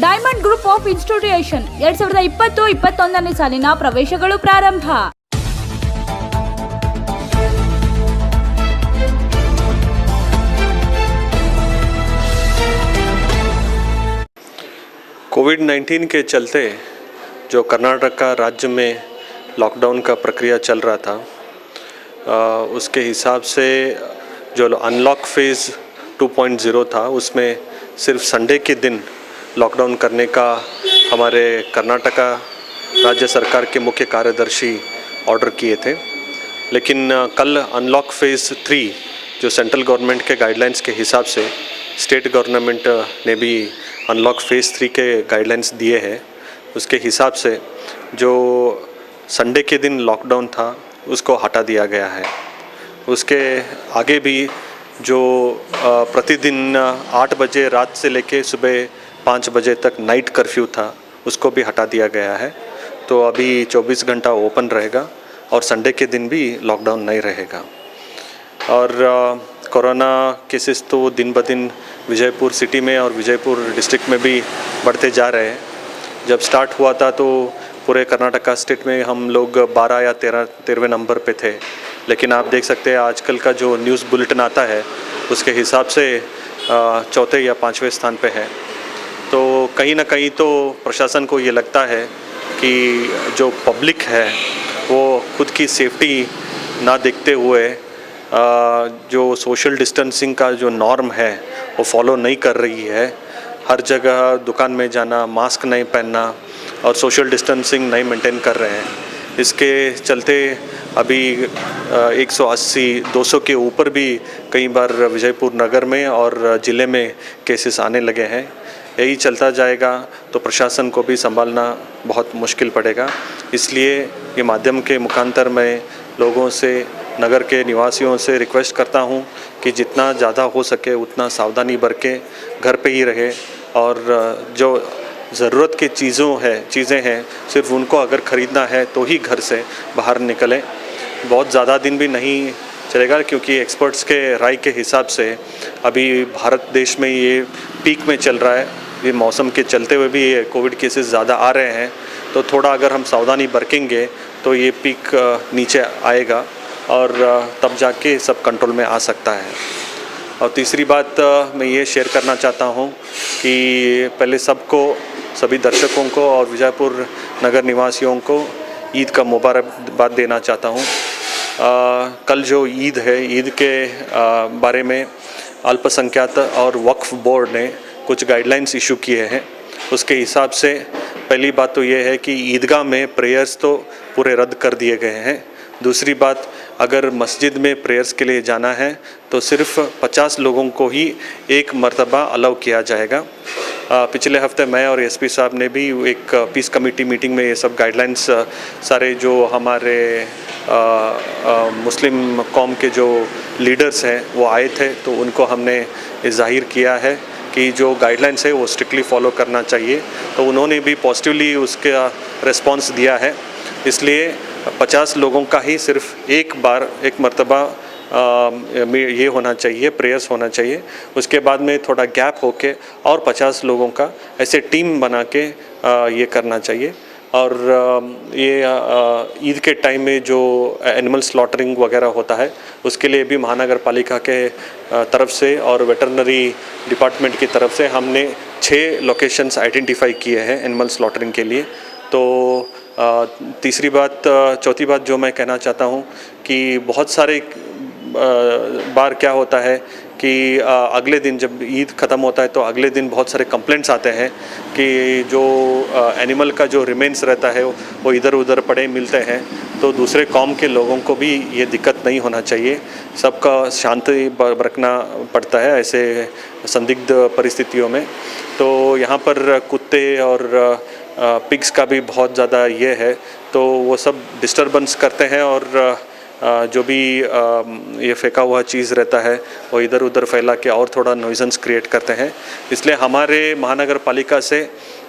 Diamond group of institution 2020-21 ಸಾಲಿನ ಪ್ರವೇಶಗಳು ಪ್ರಾರಂಭ. कोविड-19 के चलते जो कर्नाटक का राज्य में लॉकडाउन का प्रक्रिया चल रहा था, उसके हिसाब से जो अनलॉक फेज़ 2.0 था उसमें सिर्फ संडे के दिन लॉकडाउन करने का हमारे कर्नाटका राज्य सरकार के मुख्य कार्यदर्शी ऑर्डर किए थे। लेकिन कल अनलॉक फेज़ 3 जो सेंट्रल गवर्नमेंट के गाइडलाइंस के हिसाब से स्टेट गवर्नमेंट ने भी अनलॉक फेज़ 3 के गाइडलाइंस दिए हैं, उसके हिसाब से जो संडे के दिन लॉकडाउन था उसको हटा दिया गया है। उसके आगे भी जो प्रतिदिन 8 बजे रात से लेके सुबह 5 बजे तक नाइट कर्फ्यू था उसको भी हटा दिया गया है। तो अभी 24 घंटा ओपन रहेगा और संडे के दिन भी लॉकडाउन नहीं रहेगा। और कोरोना केसेस तो दिन ब दिन विजयपुर सिटी में और विजयपुर डिस्ट्रिक्ट में भी बढ़ते जा रहे हैं। जब स्टार्ट हुआ था तो पूरे कर्नाटका स्टेट में हम लोग 12 या 13वें नंबर पे थे, लेकिन आप देख सकते हैं आजकल का जो न्यूज़ बुलेटिन आता है उसके हिसाब से चौथे या 5वें स्थान पे है। तो कहीं ना कहीं तो प्रशासन को ये लगता है कि जो पब्लिक है वो खुद की सेफ्टी ना देखते हुए जो सोशल डिस्टेंसिंग का जो नॉर्म है वो फॉलो नहीं कर रही है। हर जगह दुकान में जाना, मास्क नहीं पहनना और सोशल डिस्टेंसिंग नहीं मेंटेन कर रहे हैं। इसके चलते अभी 180-200 के ऊपर भी कई बार विजयपुर नगर में और ज़िले में केसेस आने लगे हैं। यही चलता जाएगा तो प्रशासन को भी संभालना बहुत मुश्किल पड़ेगा। इसलिए ये माध्यम के मुखांतर मैं लोगों से, नगर के निवासियों से रिक्वेस्ट करता हूँ कि जितना ज़्यादा हो सके उतना सावधानी बरत के घर पे ही रहे और जो ज़रूरत की चीज़ें हैं सिर्फ उनको अगर ख़रीदना है तो ही घर से बाहर निकलें। बहुत ज़्यादा दिन भी नहीं चलेगा क्योंकि एक्सपर्ट्स के राय के हिसाब से अभी भारत देश में ये पीक में चल रहा है। ये मौसम के चलते हुए भी कोविड केसेस ज़्यादा आ रहे हैं, तो थोड़ा अगर हम सावधानी बरतेंगे तो ये पीक नीचे आएगा और तब जाके सब कंट्रोल में आ सकता है। और तीसरी बात मैं ये शेयर करना चाहता हूँ कि पहले सभी दर्शकों को और विजयपुर नगर निवासियों को ईद का मुबारकबाद देना चाहता हूँ। कल जो ईद है, ईद के बारे में अल्पसंख्यक और वक्फ बोर्ड ने कुछ गाइडलाइंस इशू किए हैं। उसके हिसाब से पहली बात तो ये है कि ईदगाह में प्रेयर्स तो पूरे रद्द कर दिए गए हैं। दूसरी बात, अगर मस्जिद में प्रेयर्स के लिए जाना है तो सिर्फ 50 लोगों को ही एक मर्तबा अलाउ किया जाएगा। पिछले हफ्ते मैं और एसपी साहब ने भी एक पीस कमेटी मीटिंग में ये सब गाइडलाइंस सारे जो हमारे मुस्लिम कौम के जो लीडर्स हैं वो आए थे, तो उनको हमने ज़ाहिर किया है कि जो गाइडलाइंस है वो स्ट्रिक्टली फॉलो करना चाहिए। तो उन्होंने भी पॉजिटिवली उसका रिस्पॉन्स दिया है। इसलिए 50 लोगों का ही सिर्फ एक मर्तबा ये होना चाहिए, प्रेयर्स होना चाहिए। उसके बाद में थोड़ा गैप होके और 50 लोगों का ऐसे टीम बना के ये करना चाहिए। और ये ईद के टाइम में जो एनिमल स्लॉटरिंग वगैरह होता है उसके लिए भी महानगर पालिका के तरफ से और वेटरनरी डिपार्टमेंट की तरफ से हमने 6 लोकेशंस आइडेंटिफाई किए हैं एनिमल स्लॉटरिंग के लिए। तो चौथी बात जो मैं कहना चाहता हूँ कि बहुत सारे बार क्या होता है कि अगले दिन जब ईद ख़त्म होता है तो अगले दिन बहुत सारे कंप्लेंट्स आते हैं कि जो एनिमल का जो रिमेन्स रहता है वो इधर उधर पड़े मिलते हैं। तो दूसरे कौम के लोगों को भी ये दिक्कत नहीं होना चाहिए। सबका शांति बरतना पड़ता है ऐसे संदिग्ध परिस्थितियों में। तो यहाँ पर कुत्ते और पिग्स का भी बहुत ज़्यादा ये है, तो वो सब डिस्टर्बेंस करते हैं और जो भी ये फेंका हुआ चीज़ रहता है वो इधर उधर फैला के और थोड़ा नॉइजेंस क्रिएट करते हैं। इसलिए हमारे महानगर पालिका से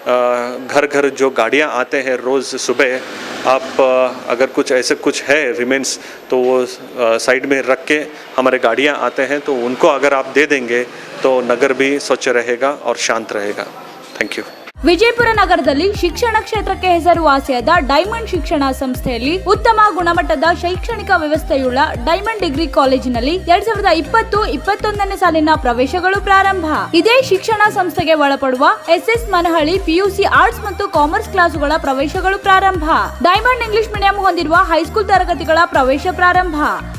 घर घर जो गाड़ियाँ आते हैं रोज़ सुबह, आप अगर कुछ है रिमेन्स तो वो साइड में रख के हमारे गाड़ियाँ आते हैं तो उनको अगर आप दे देंगे तो नगर भी स्वच्छ रहेगा और शांत रहेगा। Thank you. ವಿಜಯಪುರ ನಗರದಲ್ಲಿ ಶಿಕ್ಷಣ ಕ್ಷೇತ್ರಕ್ಕೆ ಹೆಸರುವಾಸಿಯಾದ ಡೈಮಂಡ್ ಶಿಕ್ಷಣ ಸಂಸ್ಥೆಯಲ್ಲಿ ಉತ್ತಮ ಗುಣಮಟ್ಟದ ಶೈಕ್ಷಣಿಕ ವ್ಯವಸ್ಥೆಯುಳ್ಳ ಡೈಮಂಡ್ ಡಿಗ್ರಿ ಕಾಲೇಜಿನಲ್ಲಿ 2020-21ನೇ ಸಾಲಿನ ಪ್ರವೇಶಗಳು ಪ್ರಾರಂಭ. ಇದೇ ಶಿಕ್ಷಣ ಸಂಸ್ಥೆಗೆ ಒಳಪಡುವ ಎಸ್ಎಸ್ ಮನಹಳ್ಳಿ ಪಿಯುಸಿ ಆರ್ಟ್ಸ್ ಮತ್ತು ಕಾಮರ್ಸ್ ಕ್ಲಾಸುಗಳ ಪ್ರವೇಶಗಳು ಪ್ರಾರಂಭ. ಡೈಮಂಡ್ ಇಂಗ್ಲಿಷ್ ಮೀಡಿಯಂ ಹೊಂದಿರುವ ಹೈಸ್ಕೂಲ್ ತರಗತಿಗಳ ಪ್ರವೇಶ ಪ್ರಾರಂಭ.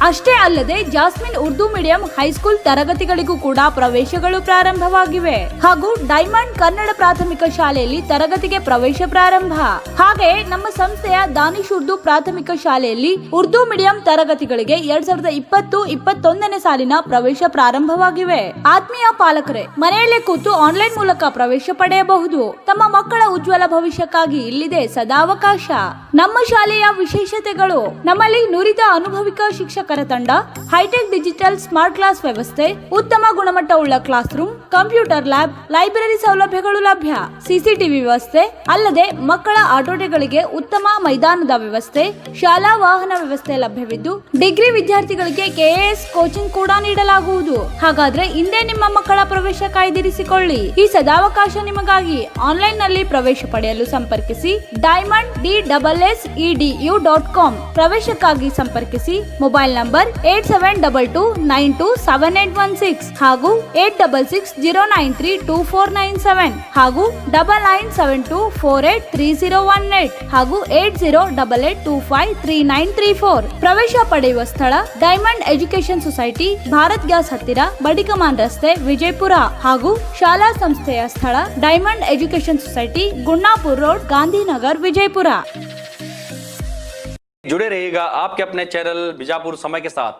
ಅಷ್ಟೇ ಅಲ್ಲದೆ ಜಾಸ್ಮಿನ್ ಉರ್ದು ಮೀಡಿಯಂ ಹೈಸ್ಕೂಲ್ ತರಗತಿಗಳಿಗೂ ಕೂಡ ಪ್ರವೇಶಗಳು ಪ್ರಾರಂಭವಾಗಿವೆ. ಹಾಗೂ ಡೈಮಂಡ್ ಕನ್ನಡ ಪ್ರಾಥಮಿಕ ಶಾಲೆಯಲ್ಲಿ ತರಗತಿಗೆ ಪ್ರವೇಶ ಪ್ರಾರಂಭ. ಹಾಗೆ ನಮ್ಮ ಸಂಸ್ಥೆಯ ದಾನಿಶ್ ಉರ್ದು ಪ್ರಾಥಮಿಕ ಶಾಲೆಯಲ್ಲಿ ಉರ್ದು ಮೀಡಿಯಂ ತರಗತಿಗಳಿಗೆ 2020-21ನೇ ಸಾಲಿನ ಪ್ರವೇಶ ಪ್ರಾರಂಭವಾಗಿವೆ. ಆತ್ಮೀಯ ಪಾಲಕರೇ, ಮನೆಯಲ್ಲೇ ಕೂತು ಆನ್ಲೈನ್ ಮೂಲಕ ಪ್ರವೇಶ ಪಡೆಯಬಹುದು. ತಮ್ಮ ಮಕ್ಕಳ ಉಜ್ವಲ ಭವಿಷ್ಯಕ್ಕಾಗಿ ಇಲ್ಲಿದೆ ಸದಾವಕಾಶ. ನಮ್ಮ ಶಾಲೆಯ ವಿಶೇಷತೆಗಳು: ನಮ್ಮಲ್ಲಿ ನುರಿತ ಅನುಭವಿಕ ಶಿಕ್ಷಕರ ತಂಡ, ಹೈಟೆಕ್ ಡಿಜಿಟಲ್ ಸ್ಮಾರ್ಟ್ ಕ್ಲಾಸ್ ವ್ಯವಸ್ಥೆ, ಉತ್ತಮ ಗುಣಮಟ್ಟವುಳ್ಳ class room, computer lab, library ಸೌಲಭ್ಯಗಳು ಲಭ್ಯ, ಸಿಸಿಟಿವಿ ವ್ಯವಸ್ಥೆ, ಅಲ್ಲದೆ ಮಕ್ಕಳ ಆಟೋಟಗಳಿಗೆ ಉತ್ತಮ ಮೈದಾನದ ವ್ಯವಸ್ಥೆ, ಶಾಲಾ ವಾಹನ ವ್ಯವಸ್ಥೆ ಲಭ್ಯವಿದ್ದು ಡಿಗ್ರಿ ವಿದ್ಯಾರ್ಥಿಗಳಿಗೆ ಕೆಎಎಸ್ ಕೋಚಿಂಗ್ ಕೂಡ ನೀಡಲಾಗುವುದು. ಹಾಗಾದ್ರೆ ಇಂದೇ ನಿಮ್ಮ ಮಕ್ಕಳ ಪ್ರವೇಶ ಕಾಯ್ದಿರಿಸಿಕೊಳ್ಳಿ. ಈ ಸದಾವಕಾಶ ನಿಮಗಾಗಿ. ಆನ್ಲೈನ್ ನಲ್ಲಿ ಪ್ರವೇಶ ಪಡೆಯಲು ಸಂಪರ್ಕಿಸಿ diamond.edu.com. ಪ್ರವೇಶಕ್ಕಾಗಿ ಸಂಪರ್ಕಿಸಿ ಮೊಬೈಲ್ ನಂಬರ್ 8722927816 ಹಾಗೂ 8660932497 ಹಾಗೂ 9972483018 ಹಾಗೂ 8088253934. ಪ್ರವೇಶ ಪಡೆಯುವ ಸ್ಥಳ diamond education society, Bharat gas ಹತ್ತಿರ, ಬಡಿಕಮಾನ್ ರಸ್ತೆ, ವಿಜಯಪುರ. ಹಾಗೂ ಶಾಲಾ ಸಂಸ್ಥೆಯ ಸ್ಥಳ diamond education society, Gunnapur road, Gandhinagar, Vijayapur. जुड़े रहिएगा आपके अपने चैनल बीजापुर समय के साथ।